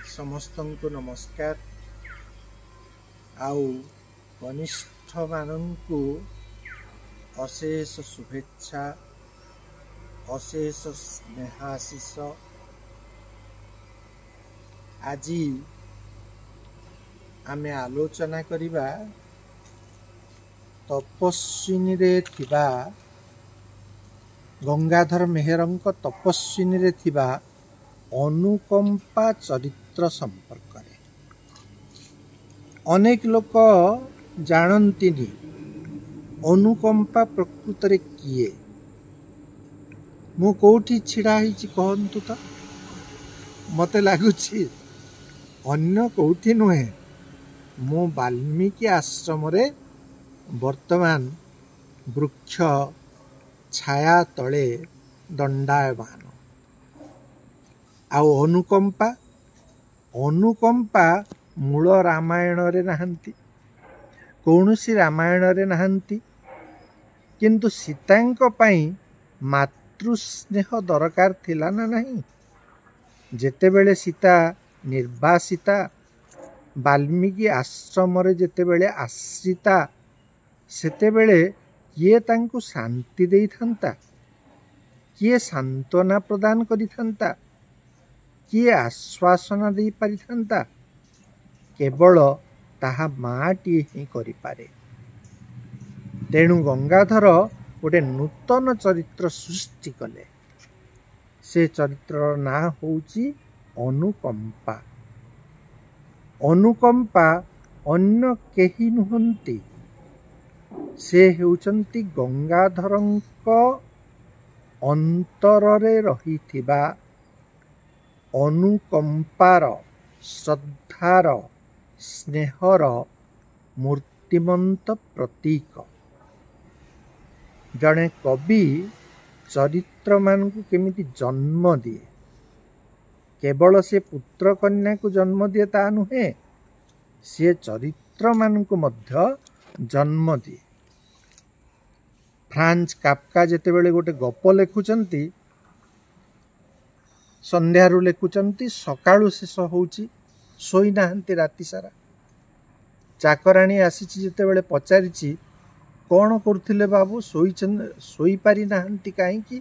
समस्तंकु नमस्कार। आउ कनिष्ठ मानंकु अशेष शुभेच्छा, अशेष स्नेहाशीष। आज आमे आलोचना करिबा तपस्विनी रे थिबा गंगाधर मेहरंक तपस्विनी रे थिबा अनुकंपा चरित्र संपर्क रे। अनेक लोक जानन्तिनी अनुकंपा प्रकृत रे किए। मु कोठी छिड़ा हिची कहंतु तो मते लागुछि अन्य कोठी नुहे, मु वाल्मीकि आश्रम रे वर्तमान वृक्ष छाया तले दंडायमान। आउ अनुकंपा मूल रामायण रे नहांती, कौनसी रामायण रे नहांती, किंतु सीतांक पई मातृस्नेह दरकार थिला ना नहीं। जेतेबेले सीता निर्वासिता वाल्मीकि आश्रम रे जेतेबेले आश्रिता, सेतेबेले किए तांकु शांति देई थांता, किए सांत्वना प्रदान करि थांता, किए आश्वासना दे पारि थांता। केवल ताहा माटी ही करि पारे। तेणु गंगाधर गोटे नूतन चरित्र सृष्टि कले। से चरित्र ना होउची अनुकंपा। अनुकंपा अन्य केही नुहंती, से हेउचंती गंगाधरंक अंतर रे रहिथिबा अनुकंपार, श्रद्धार, स्नेहर मूर्तिमंत प्रतीक। जने कवि चरित्र मानकु केमिति जन्म दिए, केवल से पुत्र कन्या को जन्म दिए ता नुहे, से चरित्र मानकु मध्य जन्म दिए। फ्रांज काफका जेतेबेले गोटे गप लेखुचंती, संध्यारू लेखुचंती, सकाळु शेष होउची, सोई नाहंती राति सारा। चाकराणी आसीची जेतेबेले पचारिची, कौन करथिले बाबू, सोई पारि नाहंती काहेकि?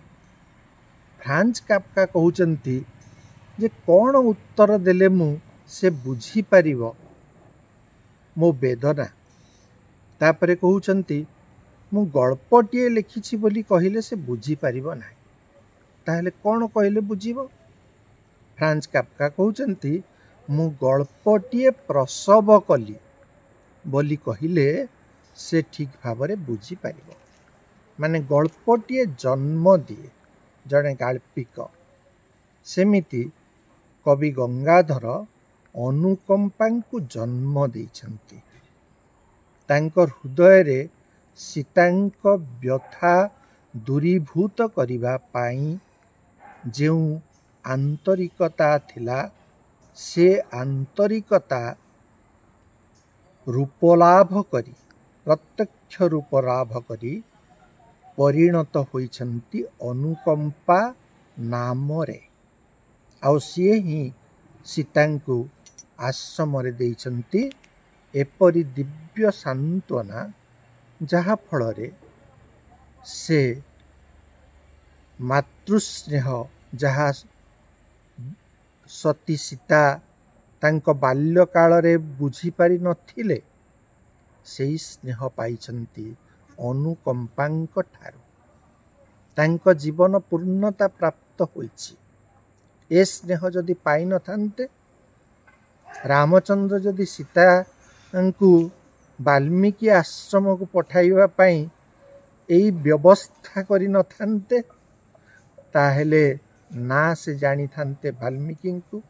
फ्रांज काफका कहउचंती जे कौन उत्तर देले मु से बुझी पारिबो मो वेदना। तापरे कहउचंती मु गल्पटिए लिखिछि बोली कहिले से बुझी पारिबो नाही, ताहेले कौन कहिले बुझिबो? फ्रांज काफका कहउचंती मु गल्पटिए प्रसव कली बोली कहिले से ठीक भावरे बुझी पारिबो। माने गल्पटिए जन्म दिए जने गाल्पिक। सेमिति कवि गंगाधर अनुकंपांकु जन्म देइछंती। तांकर हृदय रे सीतांक व्यथा दूरीभूत करिबा पाई जेउ आंतरिकता थिला, से आंतरिकता रूपलाभ करी, प्रत्यक्ष रूपलाभ करी परिणत होइछंती अनुकंपा नाम रे। आउ सिए ही सीतांकु आश्रम रे देइछंती एपरि दिव्य सांत्वना, जहा फलरे से मातृस्नेह जहा सती सीता तांको बाल्य काल रे बुझी पारि नथिले, सेई स्नेह पाइछंती अनुकंपांक ठारू। तांको जीवन पूर्णता प्राप्त होइछि। ए स्नेह जदि पाइ नथान्ते, रामचंद्र जदि सीता को वाल्मीकि आश्रम को पठाइबा पाई एई व्यवस्था करि नथान्ते, ताहेले ना से जानी थान्ते वाल्मीकि को,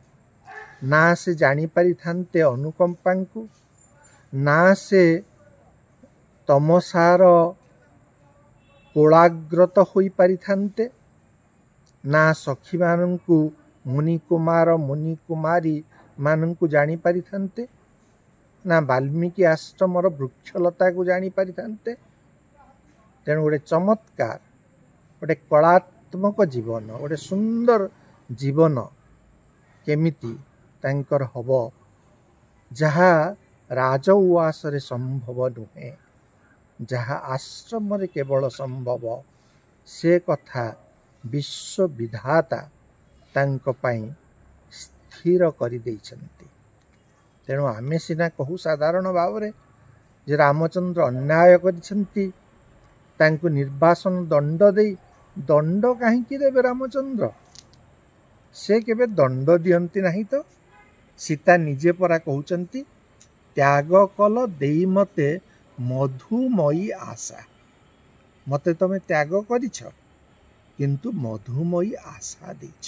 ना से जानी पारि थान्ते अनुकंपांकु, ना से तमसार कोलाग्रत होई पारि थान्ते, ना सखी मानंकु मुनि कुमार मुनि कुमारी मानंकु जानी पारि थान्ते, ना वाल्मीकि आश्रम वृक्षलता को जानी पारि थान्ते। तेणु गोटे चमत्कार, गोटे कलात्मक जीवन, गोटे सुंदर जीवन केमिति ତାଙ୍କର ହବ ଯାହା ରାଜଉଆସରେ ସମ୍ଭବ ନୁହେଁ, ଯାହା ଆଶ୍ରମରେ କେବଳ ସମ୍ଭବ, ସେ କଥା ବିଶ୍ୱବିଧାତା ତାଙ୍କ ପାଇଁ ସ୍ଥିର କରିଦେଇଛନ୍ତି। ତେଣୁ ଆମେ ସିନା କହୁ ସାଧାରଣ ଭାବରେ ଯେ ରାମଚନ୍ଦ୍ର ଅନ୍ୟାୟ କରିଛନ୍ତି, ତାଙ୍କୁ ନିର୍ବାସନ ଦଣ୍ଡ ଦେଇ, ଦଣ୍ଡ କାହିଁକି ଦେବେ ରାମଚନ୍ଦ୍ର? ସେ କେବେ ଦଣ୍ଡ ଦିଅନ୍ତି ନାହିଁ ତ। ସୀତା ନିଜେ ପରା କହୁଛନ୍ତି, ତ୍ୟାଗ କଲ ଦେଇ ମତେ ମଧୁମୟୀ ଆଶା। ମତେ ତମେ ତ୍ୟାଗ କରିଛ, କିନ୍ତୁ ମଧୁମୟୀ ଆଶା ଦେଇଛ।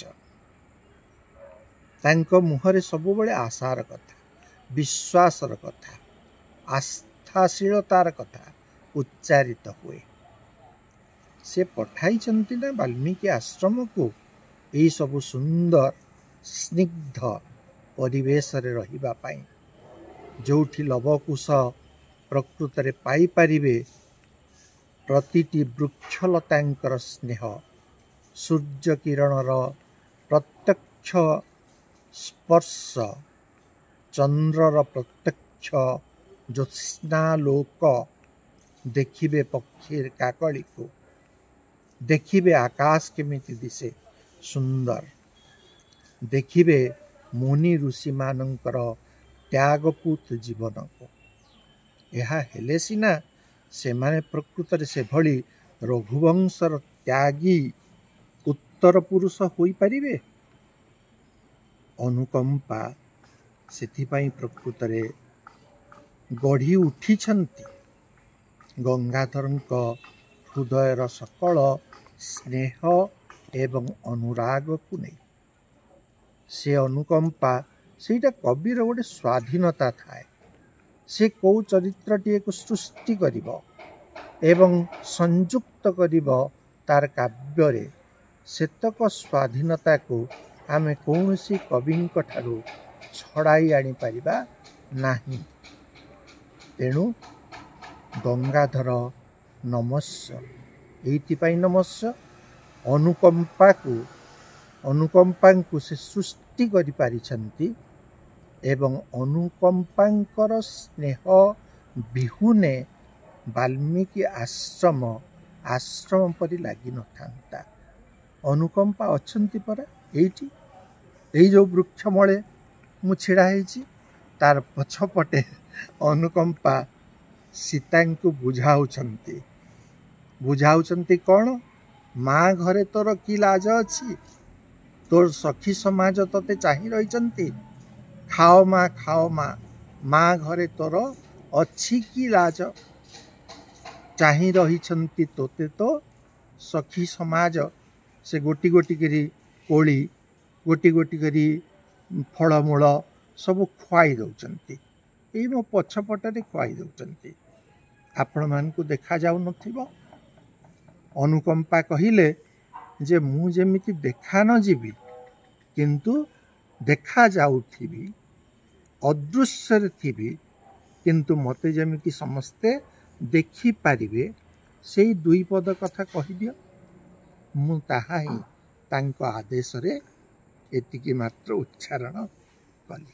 ତାଙ୍କ ମୁହଁରେ ସବୁବେଳେ ଆଶାର କଥା, ବିଶ୍ୱାସର କଥା, ଆସ୍ଥାଶୀଳତାର କଥା ଉଚ୍ଚାରିତ ହୁଏ। ସେ ପଠାଇଛନ୍ତି ନା ବାଲ୍ମୀକି ଆଶ୍ରମକୁ ଏଇ ସବୁ ସୁନ୍ଦର ସ୍ନିଗ୍ଧ ପରିବେଶରେ ରହିବା ପାଇଁ, ଯେଉଁଠି ଲବକୁଶ ପ୍ରକୃତରେ ପାଇପାରିବେ ପ୍ରତିଟି ବୃକ୍ଷଲତାଙ୍କର ସ୍ନେହ, ସୂର୍ଯ୍ୟ କିରଣର ପ୍ରତ୍ୟକ୍ଷ ସ୍ପର୍ଶ, ଚନ୍ଦ୍ରର ପ୍ରତ୍ୟକ୍ଷ ଜ୍ୟୋତ୍ସ୍ନାଲୋକ, ଦେଖିବେ ପକ୍ଷୀର କାକଳିକୁ, ଦେଖିବେ ଆକାଶ କେମିତି ଦିଶେ ସୁନ୍ଦର, ଦେଖିବେ ମୁନି ଋଷିମାନଙ୍କର ତ୍ୟାଗପୂତ ଜୀବନକୁ। ଏହା ହେଲେ ସିନା ସେମାନେ ପ୍ରକୃତରେ ସେଭଳି ରଘୁବଂଶର ତ୍ୟାଗୀ ଉତ୍ତର ପୁରୁଷ ହୋଇପାରିବେ। ଅନୁକମ୍ପା ସେଥିପାଇଁ ପ୍ରକୃତରେ ଗଢ଼ି ଉଠିଛନ୍ତି ଗଙ୍ଗାଧରଙ୍କ ହୃଦୟର ସକଳ ସ୍ନେହ ଏବଂ ଅନୁରାଗକୁ ନେଇ। ସେ ଅନୁକମ୍ପା, ସେଇଟା କବିର ଗୋଟେ ସ୍ୱାଧୀନତା ଥାଏ। ସେ କେଉଁ ଚରିତ୍ରଟିଏକୁ ସୃଷ୍ଟି କରିବ ଏବଂ ସଂଯୁକ୍ତ କରିବ ତାର କାବ୍ୟରେ, ସେତକ ସ୍ୱାଧୀନତାକୁ ଆମେ କୌଣସି କବିଙ୍କ ଠାରୁ ଛଡ଼ାଇ ଆଣିପାରିବା ନାହିଁ। ତେଣୁ ଗଙ୍ଗାଧର ନମସ୍ୟ, ଏଇଥିପାଇଁ ନମସ୍ୟ, ଅନୁକମ୍ପାଙ୍କୁ ସେ ସୃଷ୍ଟି କରିପାରିଛନ୍ତି ଏବଂ ଅନୁକମ୍ପାଙ୍କର ସ୍ନେହ ବିହୁନେ ବାଲ୍ମୀକି ଆଶ୍ରମ ପରି ଲାଗିନଥାନ୍ତା। ଅନୁକମ୍ପା ଅଛନ୍ତି ପରା ଏଇଠି, ଏଇ ଯେଉଁ ବୃକ୍ଷମୂଳେ ମୁଁ ଛିଡ଼ା ହେଇଛି, ତାର ପଛପଟେ ଅନୁକମ୍ପା ସୀତାଙ୍କୁ ବୁଝାଉଛନ୍ତି କ'ଣ? ମା ଘରେ ତୋର କି ଲାଜ ଅଛି? ତୋର ସଖୀ ସମାଜ ତୋତେ ଚାହିଁ ରହିଛନ୍ତି। ଖାଅ ମା, ଖାଅ ମା, ମା ଘରେ ତୋର ଅଛି କି ଲାଜ? ଚାହିଁ ରହିଛନ୍ତି ତୋତେ ତ ସଖୀ ସମାଜ। ସେ ଗୋଟି ଗୋଟି କରି କୋଳି, ଗୋଟି ଗୋଟି କରି ଫଳମୂଳ ସବୁ ଖୁଆଇ ଦେଉଛନ୍ତି। ଏଇ ମୋ ପଛପଟରେ ଖୁଆଇ ଦେଉଛନ୍ତି। ଆପଣମାନଙ୍କୁ ଦେଖାଯାଉନଥିବ। ଅନୁକମ୍ପା କହିଲେ ଯେ ମୁଁ ଯେମିତି ଦେଖା ନ ଯିବି, କିନ୍ତୁ ଦେଖାଯାଉଥିବି, ଅଦୃଶ୍ୟରେ ଥିବି, କିନ୍ତୁ ମୋତେ ଯେମିତି ସମସ୍ତେ ଦେଖିପାରିବେ, ସେଇ ଦୁଇ ପଦ କଥା କହିଦିଅ। ମୁଁ ତାହା ହିଁ ତାଙ୍କ ଆଦେଶରେ ଏତିକି ମାତ୍ର ଉଚ୍ଚାରଣ କଲି।